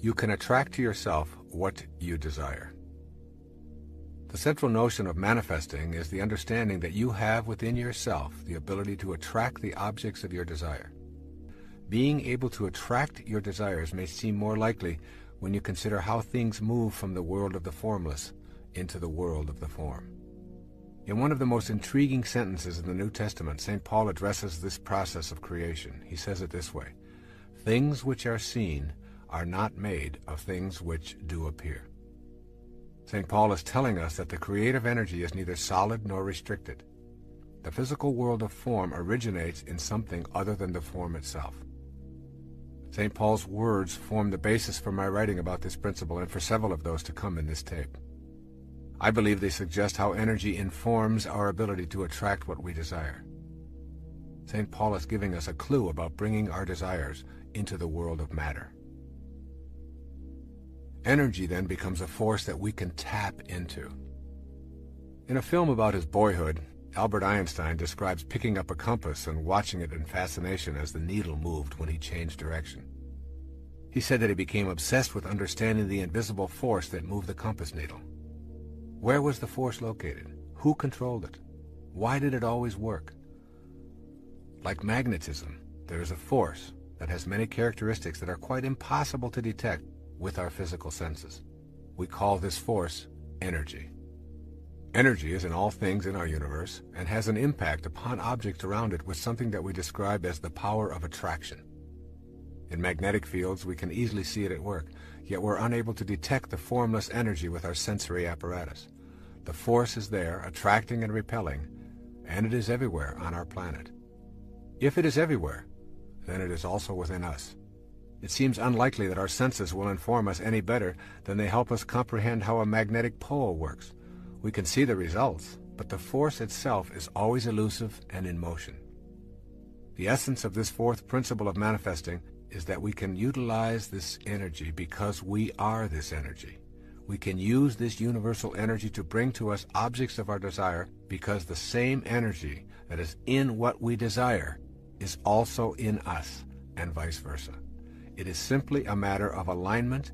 You can attract to yourself what you desire. The central notion of manifesting is the understanding that you have within yourself the ability to attract the objects of your desire. Being able to attract your desires may seem more likely when you consider how things move from the world of the formless into the world of the form. In one of the most intriguing sentences in the New Testament, St. Paul addresses this process of creation. He says it this way: "Things which are seen are not made of things which do appear." St. Paul is telling us that the creative energy is neither solid nor restricted. The physical world of form originates in something other than the form itself. St. Paul's words form the basis for my writing about this principle and for several of those to come in this tape. I believe they suggest how energy informs our ability to attract what we desire. St. Paul is giving us a clue about bringing our desires into the world of matter. Energy then becomes a force that we can tap into. In a film about his boyhood, Albert Einstein describes picking up a compass and watching it in fascination as the needle moved when he changed direction. He said that he became obsessed with understanding the invisible force that moved the compass needle. Where was the force located? Who controlled it? Why did it always work? Like magnetism, there is a force that has many characteristics that are quite impossible to detect with our physical senses. We call this force energy. Energy is in all things in our universe and has an impact upon objects around it with something that we describe as the power of attraction. In magnetic fields, we can easily see it at work, yet we're unable to detect the formless energy with our sensory apparatus. The force is there, attracting and repelling, and it is everywhere on our planet. If it is everywhere, then it is also within us. It seems unlikely that our senses will inform us any better than they help us comprehend how a magnetic pole works. We can see the results, but the force itself is always elusive and in motion. The essence of this fourth principle of manifesting is that we can utilize this energy because we are this energy. We can use this universal energy to bring to us objects of our desire because the same energy that is in what we desire is also in us, and vice versa. It is simply a matter of alignment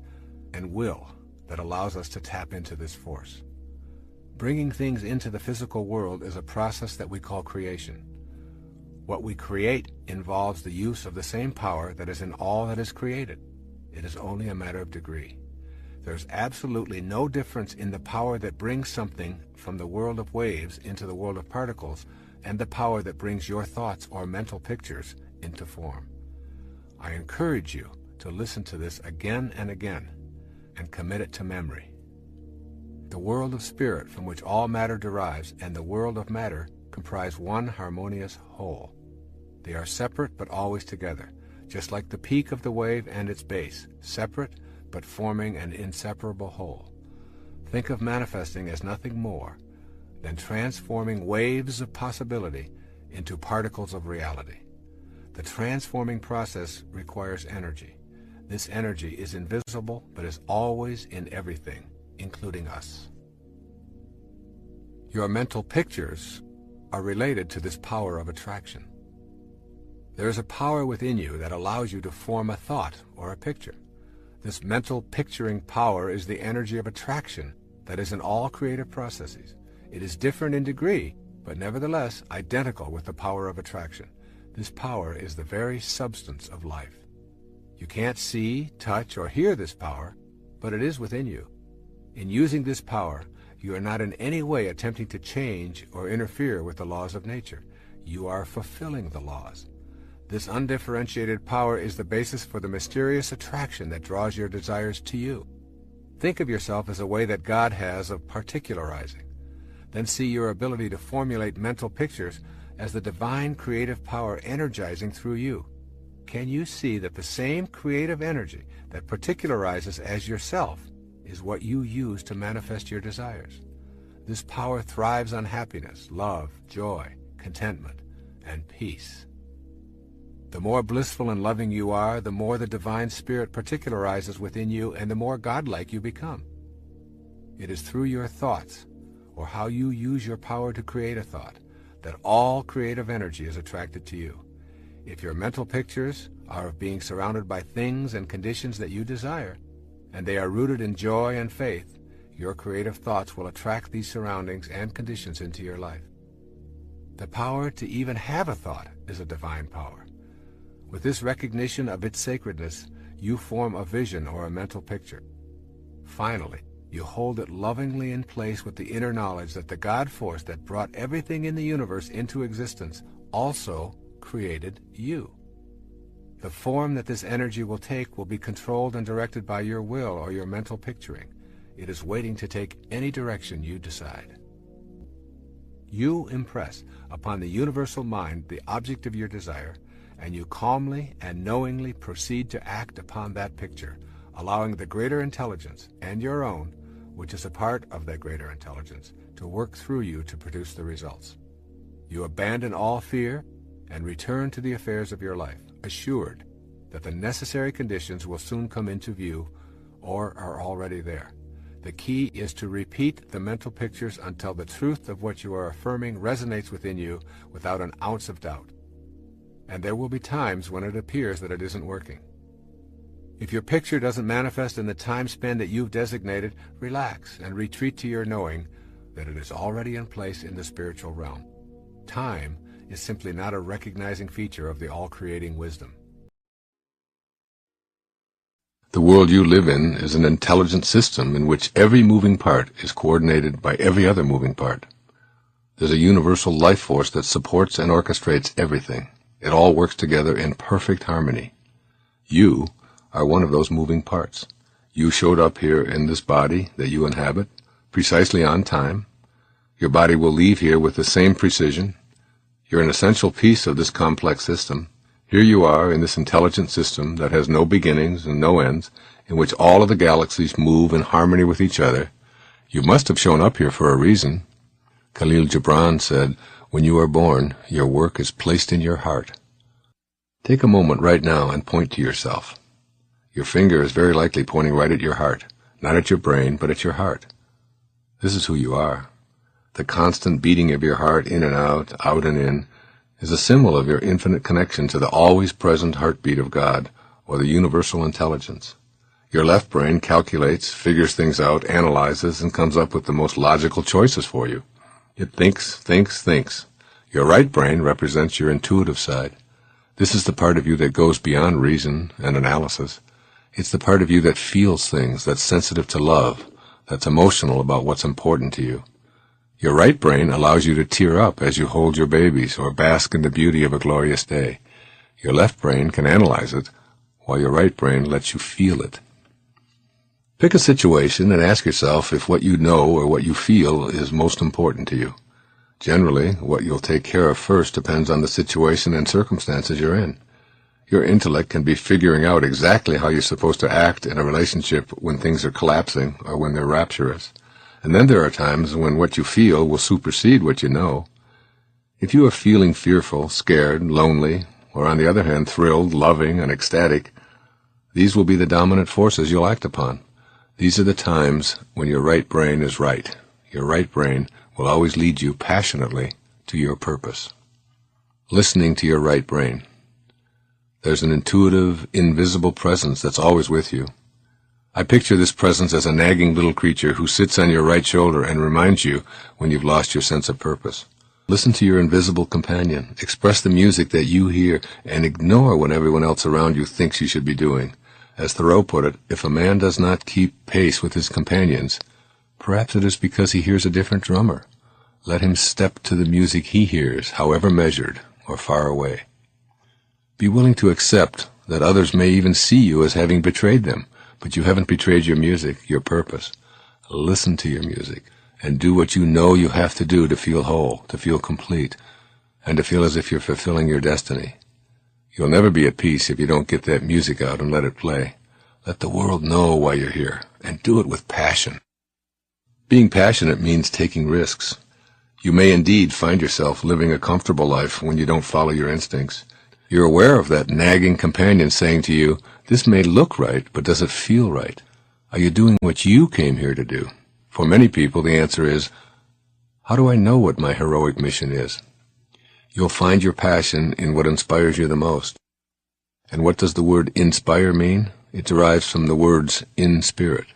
and will that allows us to tap into this force. Bringing things into the physical world is a process that we call creation. What we create involves the use of the same power that is in all that is created. It is only a matter of degree. There's absolutely no difference in the power that brings something from the world of waves into the world of particles and the power that brings your thoughts or mental pictures into form. I encourage you to listen to this again and again and commit it to memory. The world of spirit from which all matter derives and the world of matter comprise one harmonious whole. They are separate but always together, just like the peak of the wave and its base, separate but forming an inseparable whole. Think of manifesting as nothing more than transforming waves of possibility into particles of reality. The transforming process requires energy. This energy is invisible but is always in everything, including us. Your mental pictures are related to this power of attraction. There is a power within you that allows you to form a thought or a picture. This mental picturing power is the energy of attraction that is in all creative processes. It is different in degree, but nevertheless identical with the power of attraction. This power is the very substance of life. You can't see, touch, or hear this power, but it is within you. In using this power, you are not in any way attempting to change or interfere with the laws of nature. You are fulfilling the laws. This undifferentiated power is the basis for the mysterious attraction that draws your desires to you. Think of yourself as a way that God has of particularizing. Then see your ability to formulate mental pictures as the divine creative power energizing through you. Can you see that the same creative energy that particularizes as yourself is what you use to manifest your desires? This power thrives on happiness, love, joy, contentment, and peace. The more blissful and loving you are, the more the divine spirit particularizes within you and the more godlike you become. It is through your thoughts, or how you use your power to create a thought, that all creative energy is attracted to you. If your mental pictures are of being surrounded by things and conditions that you desire, and they are rooted in joy and faith, your creative thoughts will attract these surroundings and conditions into your life. The power to even have a thought is a divine power. With this recognition of its sacredness, you form a vision or a mental picture. Finally, you hold it lovingly in place with the inner knowledge that the God force that brought everything in the universe into existence also created you. The form that this energy will take will be controlled and directed by your will or your mental picturing. It is waiting to take any direction you decide. You impress upon the universal mind the object of your desire, and you calmly and knowingly proceed to act upon that picture, allowing the greater intelligence and your own, which is a part of that greater intelligence, to work through you to produce the results. You abandon all fear and return to the affairs of your life, assured that the necessary conditions will soon come into view or are already there. The key is to repeat the mental pictures until the truth of what you are affirming resonates within you without an ounce of doubt. And there will be times when it appears that it isn't working. If your picture doesn't manifest in the time span that you've designated, relax and retreat to your knowing that it is already in place in the spiritual realm. Time is simply not a recognizing feature of the all-creating wisdom. The world you live in is an intelligent system in which every moving part is coordinated by every other moving part. There's a universal life force that supports and orchestrates everything. It all works together in perfect harmony. You are one of those moving parts. You showed up here in this body that you inhabit, precisely on time. Your body will leave here with the same precision. You're an essential piece of this complex system. Here you are in this intelligent system that has no beginnings and no ends, in which all of the galaxies move in harmony with each other. You must have shown up here for a reason. Khalil Gibran said, "When you are born, your work is placed in your heart." Take a moment right now and point to yourself. Your finger is very likely pointing right at your heart, not at your brain, but at your heart. This is who you are. The constant beating of your heart in and out and in, is a symbol of your infinite connection to the always-present heartbeat of God, or the universal intelligence. Your left brain calculates, figures things out, analyzes, and comes up with the most logical choices for you. It thinks, thinks, thinks. Your right brain represents your intuitive side. This is the part of you that goes beyond reason and analysis. It's the part of you that feels things, that's sensitive to love, that's emotional about what's important to you. Your right brain allows you to tear up as you hold your babies or bask in the beauty of a glorious day. Your left brain can analyze it, while your right brain lets you feel it. Pick a situation and ask yourself if what you know or what you feel is most important to you. Generally, what you'll take care of first depends on the situation and circumstances you're in. Your intellect can be figuring out exactly how you're supposed to act in a relationship when things are collapsing or when they're rapturous. And then there are times when what you feel will supersede what you know. If you are feeling fearful, scared, lonely, or on the other hand thrilled, loving, and ecstatic, these will be the dominant forces you'll act upon. These are the times when your right brain is right. Your right brain will always lead you passionately to your purpose. Listening to your right brain. There's an intuitive, invisible presence that's always with you. I picture this presence as a nagging little creature who sits on your right shoulder and reminds you when you've lost your sense of purpose. Listen to your invisible companion. Express the music that you hear and ignore what everyone else around you thinks you should be doing. As Thoreau put it, if a man does not keep pace with his companions, perhaps it is because he hears a different drummer. Let him step to the music he hears, however measured or far away. Be willing to accept that others may even see you as having betrayed them, but you haven't betrayed your music, your purpose. Listen to your music, and do what you know you have to do to feel whole, to feel complete, and to feel as if you're fulfilling your destiny. You'll never be at peace if you don't get that music out and let it play. Let the world know why you're here, and do it with passion. Being passionate means taking risks. You may indeed find yourself living a comfortable life when you don't follow your instincts. You're aware of that nagging companion saying to you, "This may look right, but does it feel right? Are you doing what you came here to do?" For many people, the answer is, "How do I know what my heroic mission is?" You'll find your passion in what inspires you the most. And what does the word inspire mean? It derives from the words in spirit.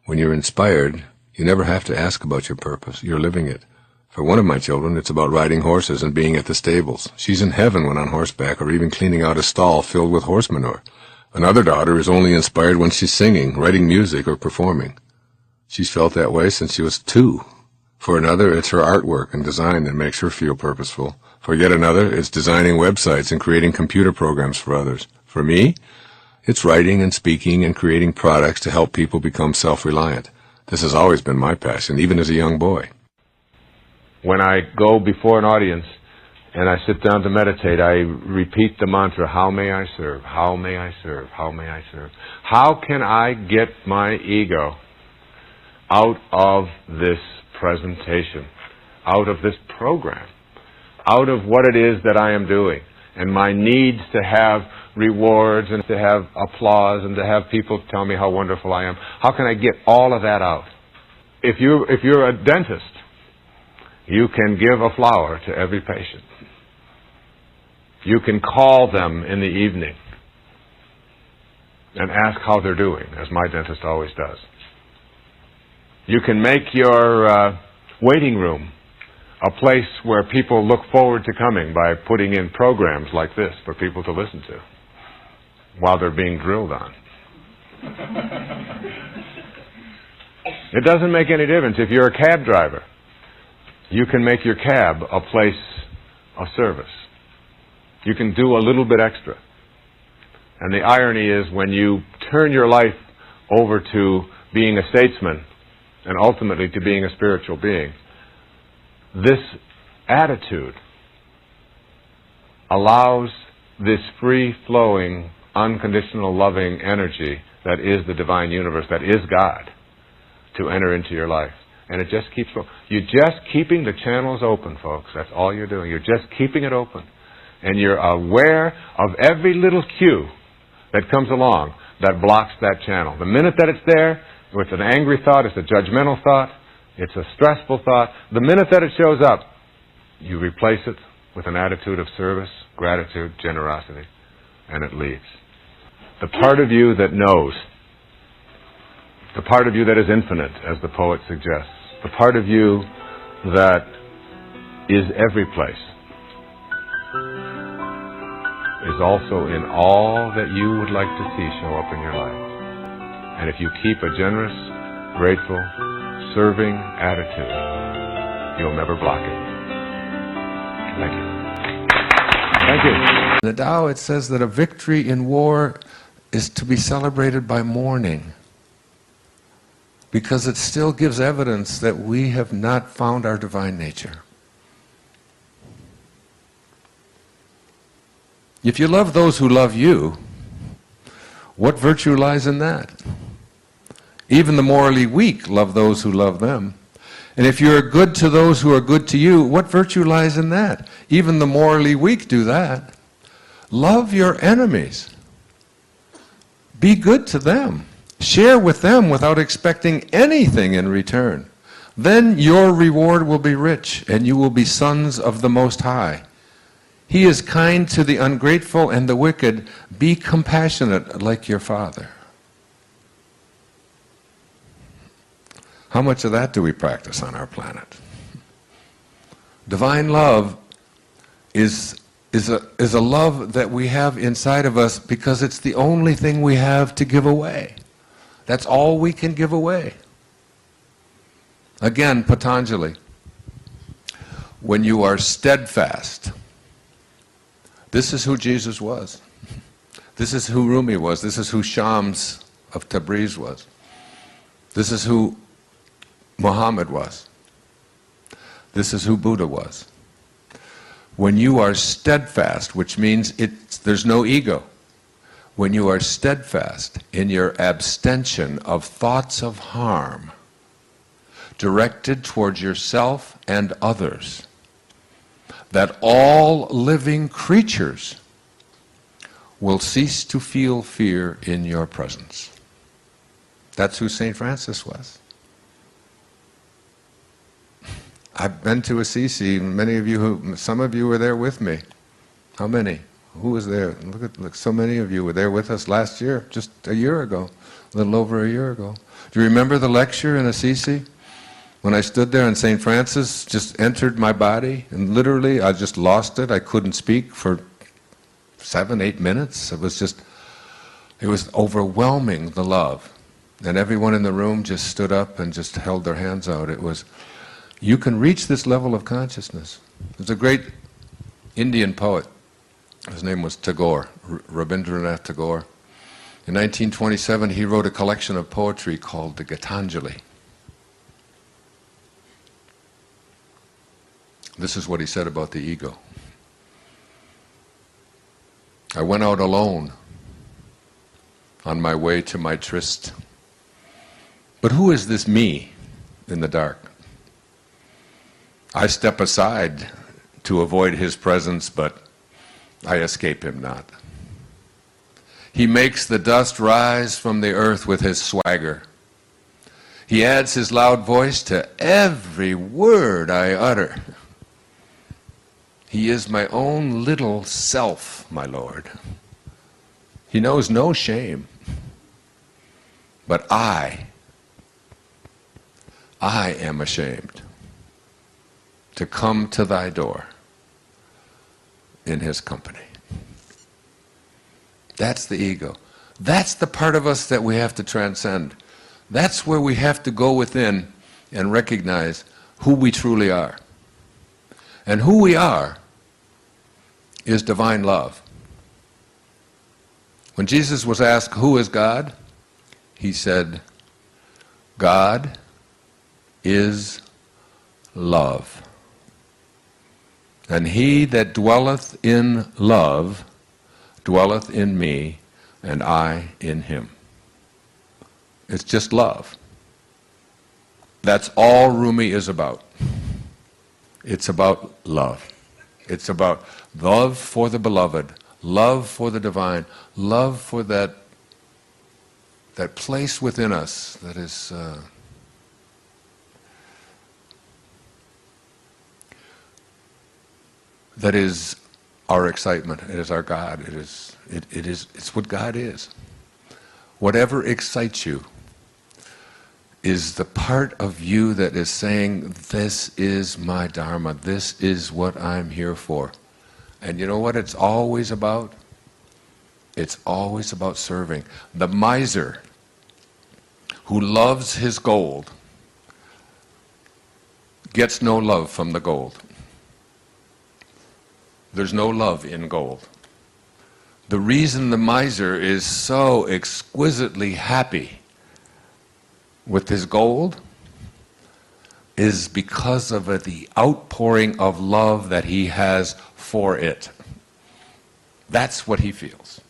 When you're inspired, you never have to ask about your purpose. You're living it. For one of my children, it's about riding horses and being at the stables. She's in heaven when on horseback, or even cleaning out a stall filled with horse manure. Another daughter is only inspired when she's singing, writing music, or performing. She's felt that way since she was 2. For another, it's her artwork and design that makes her feel purposeful. For yet another, it's designing websites and creating computer programs for others. For me, it's writing and speaking and creating products to help people become self-reliant. This has always been my passion, even as a young boy. When I go before an audience and I sit down to meditate, I repeat the mantra, how may I serve, how may I serve, how may I serve. How can I get my ego out of this presentation, out of this program, out of what it is that I am doing, and my needs to have rewards and to have applause and to have people tell me how wonderful I am. How can I get all of that out? If you're a dentist, you can give a flower to every patient. You can call them in the evening and ask how they're doing, as my dentist always does. You can make your waiting room a place where people look forward to coming by putting in programs like this for people to listen to while they're being drilled on. It doesn't make any difference. If you're a cab driver, you can make your cab a place of service. You can do a little bit extra. And the irony is when you turn your life over to being a statesman and ultimately to being a spiritual being, this attitude allows this free-flowing, unconditional, loving energy that is the divine universe, that is God, to enter into your life. And it just keeps going. You're just keeping the channels open, folks. That's all you're doing. You're just keeping it open. And you're aware of every little cue that comes along that blocks that channel. The minute that it's there, it's an angry thought, it's a judgmental thought, it's a stressful thought. The minute that it shows up, you replace it with an attitude of service, gratitude, generosity, and it leaves. The part of you that knows, the part of you that is infinite, as the poet suggests, the part of you that is every place, is also in all that you would like to see show up in your life. And if you keep a generous, grateful, serving attitude, you'll never block it. Thank you. Thank you. In the Tao, it says that a victory in war is to be celebrated by mourning, because it still gives evidence that we have not found our divine nature. If you love those who love you, what virtue lies in that? Even the morally weak love those who love them. And if you're good to those who are good to you, what virtue lies in that? Even the morally weak do that. Love your enemies. Be good to them. Share with them without expecting anything in return. Then your reward will be rich, and you will be sons of the Most High. He is kind to the ungrateful and the wicked. Be compassionate like your Father. How much of that do we practice on our planet? Divine love is a love that we have inside of us because it's the only thing we have to give away. That's all we can give away. Again, Patanjali, when you are steadfast, this is who Jesus was. This is who Rumi was. This is who Shams of Tabriz was. This is who Muhammad was. This is who Buddha was. When you are steadfast, which means there's no ego, when you are steadfast in your abstention of thoughts of harm directed towards yourself and others, that all living creatures will cease to feel fear in your presence. That's who St. Francis was. I've been to Assisi, some of you were there with me. How many? Who was there? Look, so many of you were there with us last year, just a year ago, a little over a year ago. Do you remember the lecture in Assisi? When I stood there and St. Francis just entered my body, and literally I just lost it. I couldn't speak for 7, 8 minutes. It was overwhelming, the love. And everyone in the room just stood up and just held their hands out. You can reach this level of consciousness. There's a great Indian poet. His name was Tagore, Rabindranath Tagore. In 1927, he wrote a collection of poetry called the Gitanjali. This is what he said about the ego. I went out alone on my way to my tryst. But who is this me in the dark? I step aside to avoid his presence, but I escape him not. He makes the dust rise from the earth with his swagger. He adds his loud voice to every word I utter. He is my own little self, my Lord. He knows no shame. But I am ashamed to come to thy door in his company. That's the ego. That's the part of us that we have to transcend. That's where we have to go within and recognize who we truly are. And who we are is divine love. When Jesus was asked, who is God? He said, God is love. And he that dwelleth in love dwelleth in me, and I in him. It's just love. That's all Rumi is about. It's about love. It's about love for the beloved, love for the divine, love for that place within us that is our excitement. It is our God. It's what God is. Whatever excites you is the part of you that is saying, this is my Dharma, this is what I'm here for. And you know what it's always about? It's always about serving. The miser who loves his gold gets no love from the gold. There's no love in gold. The reason the miser is so exquisitely happy with his gold is because of the outpouring of love that he has for it. That's what he feels.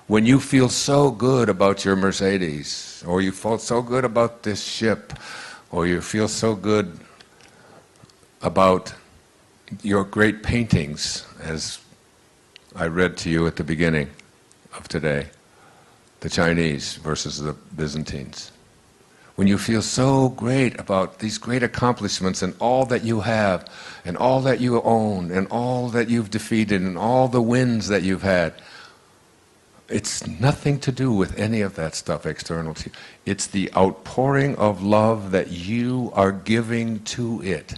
When you feel so good about your Mercedes, or you feel so good about this ship, or you feel so good about your great paintings, as I read to you at the beginning of today, the Chinese versus the Byzantines. When you feel so great about these great accomplishments and all that you have, and all that you own, and all that you've defeated, and all the wins that you've had, it's nothing to do with any of that stuff external to you. It's the outpouring of love that you are giving to it.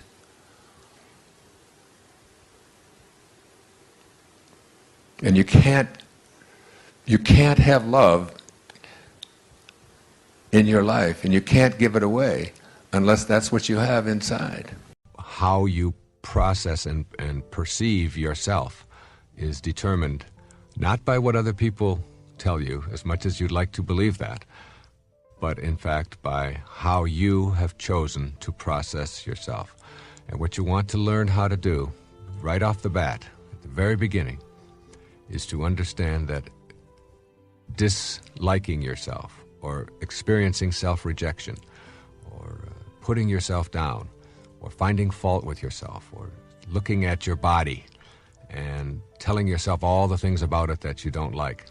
And you can't have love in your life, and you can't give it away unless that's what you have inside. How you process and perceive yourself is determined not by what other people tell you, as much as you'd like to believe that, but in fact by how you have chosen to process yourself. And what you want to learn how to do right off the bat, at the very beginning, is to understand that disliking yourself, or experiencing self-rejection, or putting yourself down, or finding fault with yourself, or looking at your body and telling yourself all the things about it that you don't like,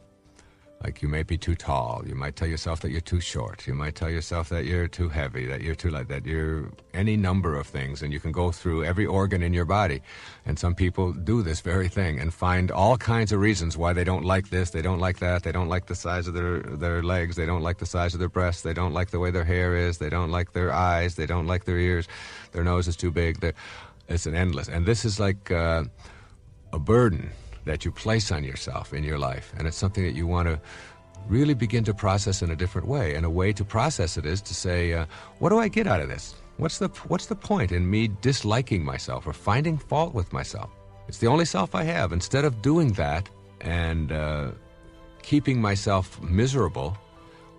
Like you may be too tall. You might tell yourself that you're too short. You might tell yourself that you're too heavy, that you're too light, that you're any number of things. And you can go through every organ in your body. And some people do this very thing and find all kinds of reasons why they don't like this, they don't like that, they don't like the size of their legs, they don't like the size of their breasts, they don't like the way their hair is, they don't like their eyes, they don't like their ears, their nose is too big. It's an endless. And this is like a burden that you place on yourself in your life, and it's something that you want to really begin to process in a different way. And a way to process it is to say, what do I get out of this? What's the point in me disliking myself or finding fault with myself? It's the only self I have. Instead of doing that and keeping myself miserable,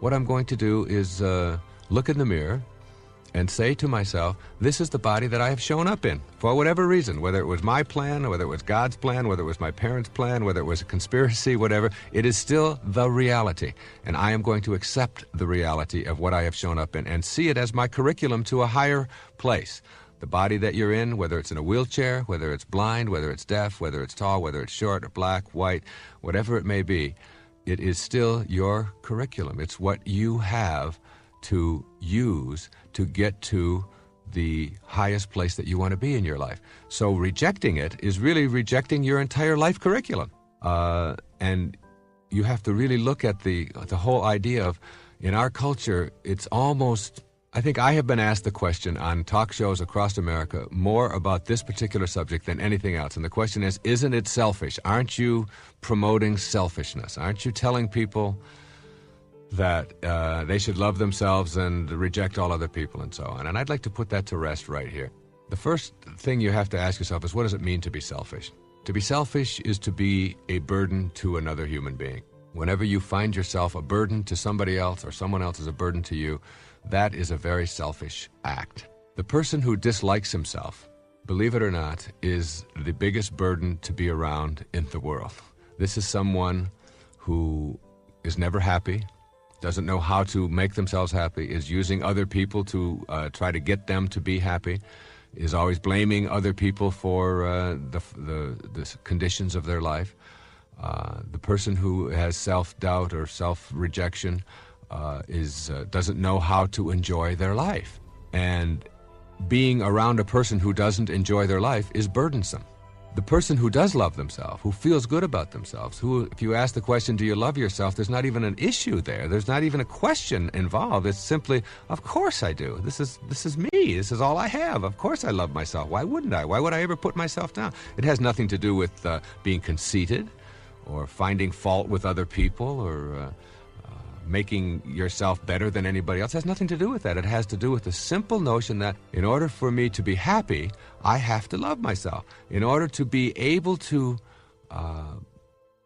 what I'm going to do is look in the mirror and say to myself, this is the body that I have shown up in, for whatever reason, whether it was my plan, or whether it was God's plan, whether it was my parents' plan, whether it was a conspiracy, whatever, it is still the reality. And I am going to accept the reality of what I have shown up in and see it as my curriculum to a higher place. The body that you're in, whether it's in a wheelchair, whether it's blind, whether it's deaf, whether it's tall, whether it's short or black, white, whatever it may be, it is still your curriculum. It's what you have to use to get to the highest place that you want to be in your life. So rejecting it is really rejecting your entire life curriculum. And you have to really look at the whole idea of, in our culture, it's almost, I think I have been asked the question on talk shows across America more about this particular subject than anything else. And the question is, isn't it selfish? Aren't you promoting selfishness? Aren't you telling people that they should love themselves and reject all other people and so on? And I'd like to put that to rest right here. The first thing you have to ask yourself is, what does it mean to be selfish? To be selfish is to be a burden to another human being. Whenever you find yourself a burden to somebody else or someone else is a burden to you, that is a very selfish act. The person who dislikes himself, believe it or not, is the biggest burden to be around in the world. This is someone who is never happy, doesn't know how to make themselves happy, is using other people to try to get them to be happy, is always blaming other people for the conditions of their life. The person who has self-doubt or self-rejection doesn't know how to enjoy their life. And being around a person who doesn't enjoy their life is burdensome. The person who does love themselves, who feels good about themselves, who, if you ask the question, do you love yourself, there's not even an issue there. There's not even a question involved. It's simply, of course I do. This is me. This is all I have. Of course I love myself. Why wouldn't I? Why would I ever put myself down? It has nothing to do with being conceited or finding fault with other people or making yourself better than anybody else. It has nothing to do with that. It has to do with the simple notion that in order for me to be happy, I have to love myself. In order to be able to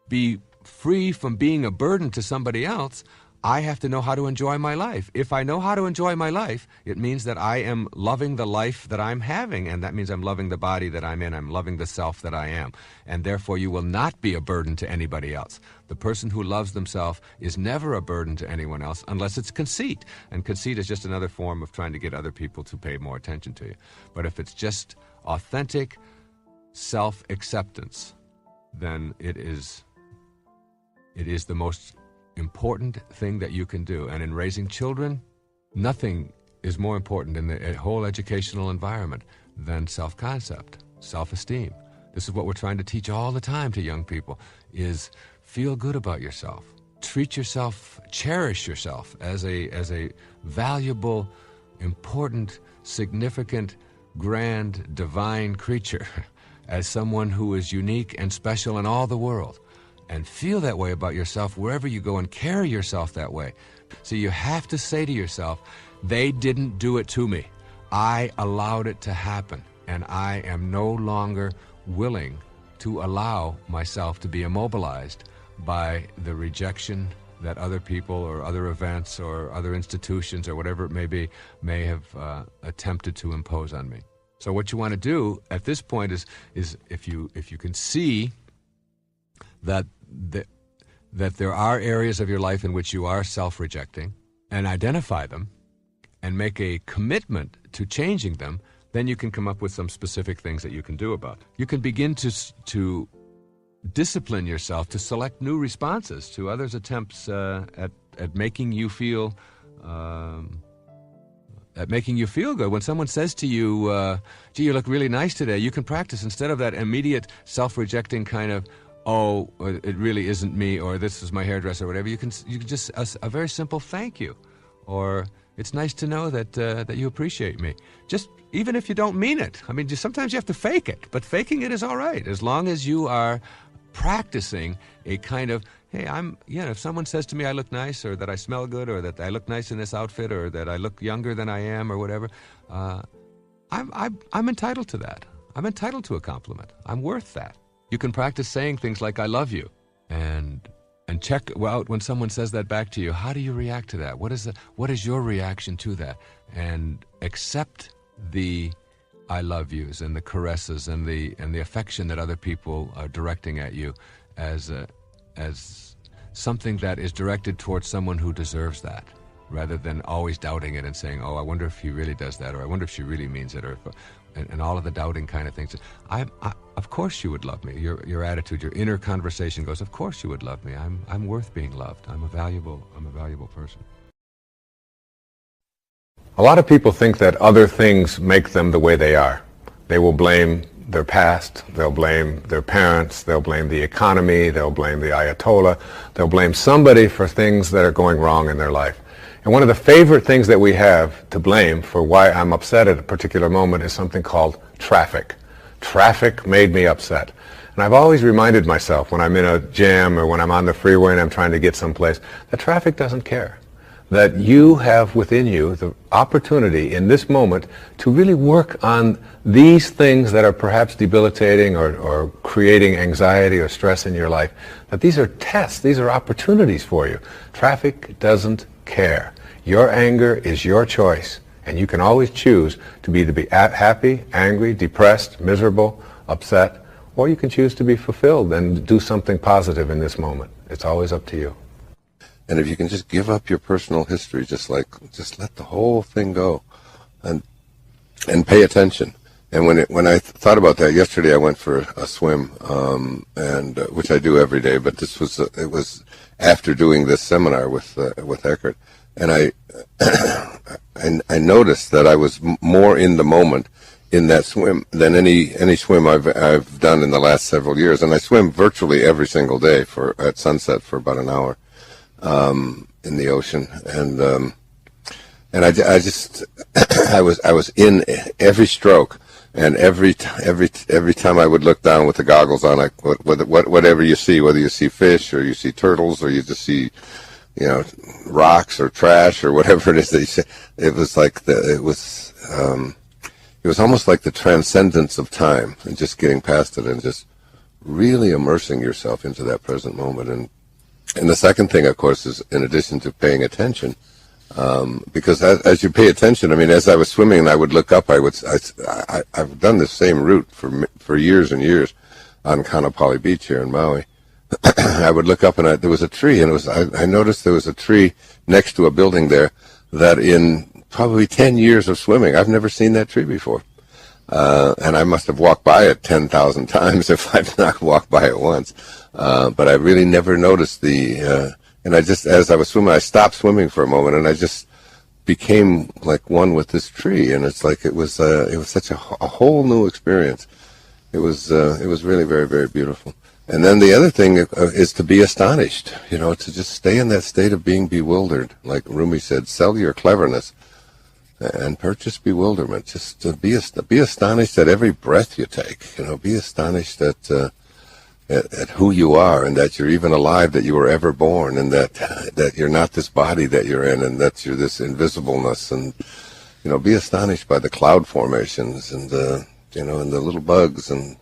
be free from being a burden to somebody else, I have to know how to enjoy my life. If I know how to enjoy my life, it means that I am loving the life that I'm having, and that means I'm loving the body that I'm in. I'm loving the self that I am. And therefore, you will not be a burden to anybody else. The person who loves themselves is never a burden to anyone else unless it's conceit. And conceit is just another form of trying to get other people to pay more attention to you. But if it's just authentic self-acceptance, then it is the most important thing that you can do. And in raising children, nothing is more important in the whole educational environment than self-concept, self-esteem. This is what we're trying to teach all the time to young people, is feel good about yourself. Treat yourself, cherish yourself as a valuable, important, significant, grand, divine creature, as someone who is unique and special in all the world. And feel that way about yourself wherever you go and carry yourself that way. So you have to say to yourself, they didn't do it to me. I allowed it to happen. And I am no longer willing to allow myself to be immobilized by the rejection that other people or other events or other institutions or whatever it may be may have attempted to impose on me. So what you want to do at this point is if you can see that there are areas of your life in which you are self-rejecting, and identify them and make a commitment to changing them, then you can come up with some specific things that you can do about it. You can begin to discipline yourself to select new responses to others' attempts at making you feel good. When someone says to you, gee, you look really nice today, you can practice, instead of that immediate self-rejecting kind of, oh, it really isn't me, or this is my hairdresser, or whatever, you can just, a very simple thank you, or it's nice to know that you appreciate me. Just, even if you don't mean it. I mean, sometimes you have to fake it, but faking it is all right, as long as you are practicing a kind of, hey, if someone says to me I look nice, or that I smell good, or that I look nice in this outfit, or that I look younger than I am, or whatever, I'm entitled to that. I'm entitled to a compliment. I'm worth that. You can practice saying things like, I love you, and check out when someone says that back to you, how do you react to that? What is your reaction to that? And accept the I love yous and the caresses and the affection that other people are directing at you as something that is directed towards someone who deserves that, rather than always doubting it and saying, oh, I wonder if he really does that, or I wonder if she really means it, or and all of the doubting kind of things. Of course you would love me. Your attitude, your inner conversation goes, of course you would love me. I'm worth being loved. I'm a valuable person. A lot of people think that other things make them the way they are. They will blame their past, they'll blame their parents, they'll blame the economy, they'll blame the Ayatollah, they'll blame somebody for things that are going wrong in their life. And one of the favorite things that we have to blame for why I'm upset at a particular moment is something called traffic. Traffic made me upset. And I've always reminded myself when I'm in a jam or when I'm on the freeway and I'm trying to get someplace, that traffic doesn't care. That you have within you the opportunity in this moment to really work on these things that are perhaps debilitating or creating anxiety or stress in your life. That these are tests, these are opportunities for you. Traffic doesn't care. Your anger is your choice, and you can always choose to be happy, angry, depressed, miserable, upset, or you can choose to be fulfilled and do something positive in this moment. It's always up to you. And if you can just give up your personal history, just let the whole thing go, and pay attention. And when I thought about that yesterday, I went for a swim, and which I do every day. But it was after doing this seminar with Eckhart, and I noticed that I was more in the moment in that swim than any swim I've done in the last several years. And I swim virtually every single day at sunset for about an hour. In the ocean, and I just I was in every stroke, and every time I would look down with the goggles on, like whatever you see, whether you see fish or you see turtles or you just see rocks or trash or whatever it is that you say, it was like it was almost like the transcendence of time, and just getting past it and just really immersing yourself into that present moment. And the second thing, of course, is in addition to paying attention, because as you pay attention, I mean, as I was swimming and I would look up, I've done this same route for years and years on Kaanapali Beach here in Maui. I would look up and there was a tree, and I noticed there was a tree next to a building there that in probably 10 years of swimming, I've never seen that tree before. And I must have walked by it 10,000 times if I've not walked by it once. But I really never noticed and I just, as I was swimming, I stopped swimming for a moment, and I just became like one with this tree. And it's like, it was such a whole new experience. It was really very, very beautiful. And then the other thing is to be astonished, to just stay in that state of being bewildered. Like Rumi said, sell your cleverness and purchase bewilderment. Just to be astonished at every breath you take. Be astonished at who you are, and that you're even alive, that you were ever born, and that you're not this body that you're in, and that you're this invisibleness. And be astonished by the cloud formations and the little bugs and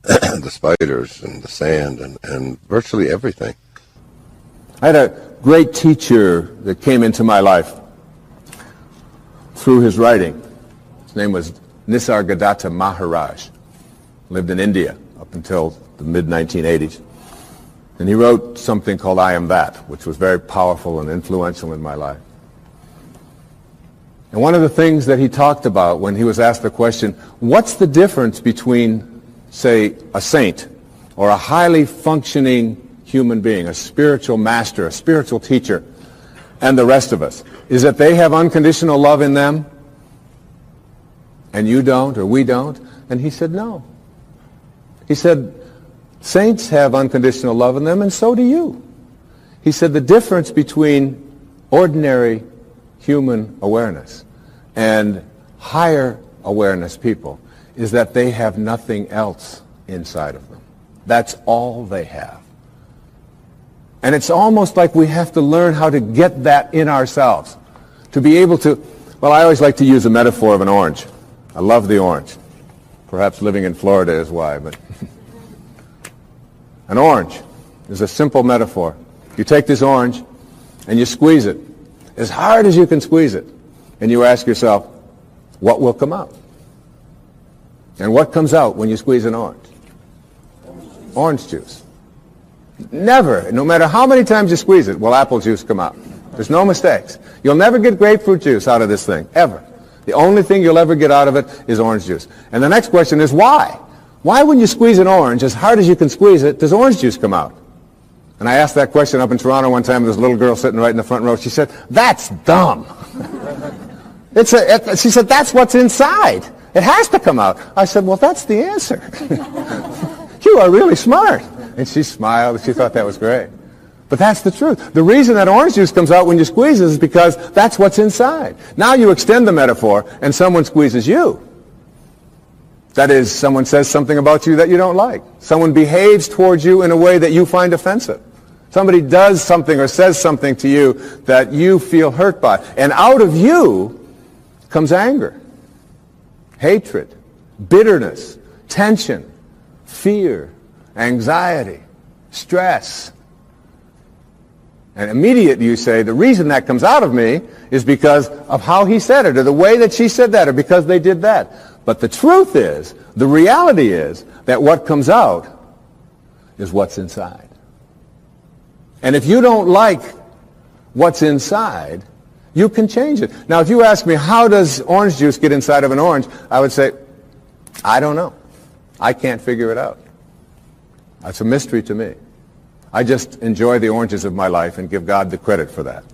the spiders and the sand and virtually everything. I had a great teacher that came into my life through his writing. His name was Nisargadatta Maharaj. Lived in India up until the mid-1980s. And he wrote something called I Am That, which was very powerful and influential in my life. And one of the things that he talked about when he was asked the question, what's the difference between, say, a saint or a highly functioning human being, a spiritual master, a spiritual teacher, and the rest of us, is that they have unconditional love in them and you don't, or we don't? And he said, no. He said, saints have unconditional love in them, and so do you. He said the difference between ordinary human awareness and higher awareness people is that they have nothing else inside of them. That's all they have. And it's almost like we have to learn how to get that in ourselves. To be able to, well, I always like to use a metaphor of an orange. I love the orange. Perhaps living in Florida is why, but an orange is a simple metaphor. You take this orange and you squeeze it as hard as you can squeeze it, and you ask yourself, what will come out? And what comes out when you squeeze an orange? Orange juice. Never, no matter how many times you squeeze it, will apple juice come out. There's no mistakes. You'll never get grapefruit juice out of this thing, ever. The only thing you'll ever get out of it is orange juice. And the next question is why? Why when you squeeze an orange, as hard as you can squeeze it, does orange juice come out? And I asked that question up in Toronto one time. There was a little girl sitting right in the front row. She said, that's dumb. She said, that's what's inside. It has to come out. I said, well, that's the answer. You are really smart. And she smiled. She thought that was great. But that's the truth. The reason that orange juice comes out when you squeeze it is because that's what's inside. Now you extend the metaphor and someone squeezes you. That is, someone says something about you that you don't like. Someone behaves towards you in a way that you find offensive. Somebody does something or says something to you that you feel hurt by. And out of you comes anger, hatred, bitterness, tension, fear, anxiety, stress. And immediately you say, the reason that comes out of me is because of how he said it, or the way that she said that, or because they did that. But the truth is, the reality is, that what comes out is what's inside. And if you don't like what's inside, you can change it. Now, if you ask me, how does orange juice get inside of an orange? I would say, I don't know. I can't figure it out. It's a mystery to me. I just enjoy the oranges of my life and give God the credit for that.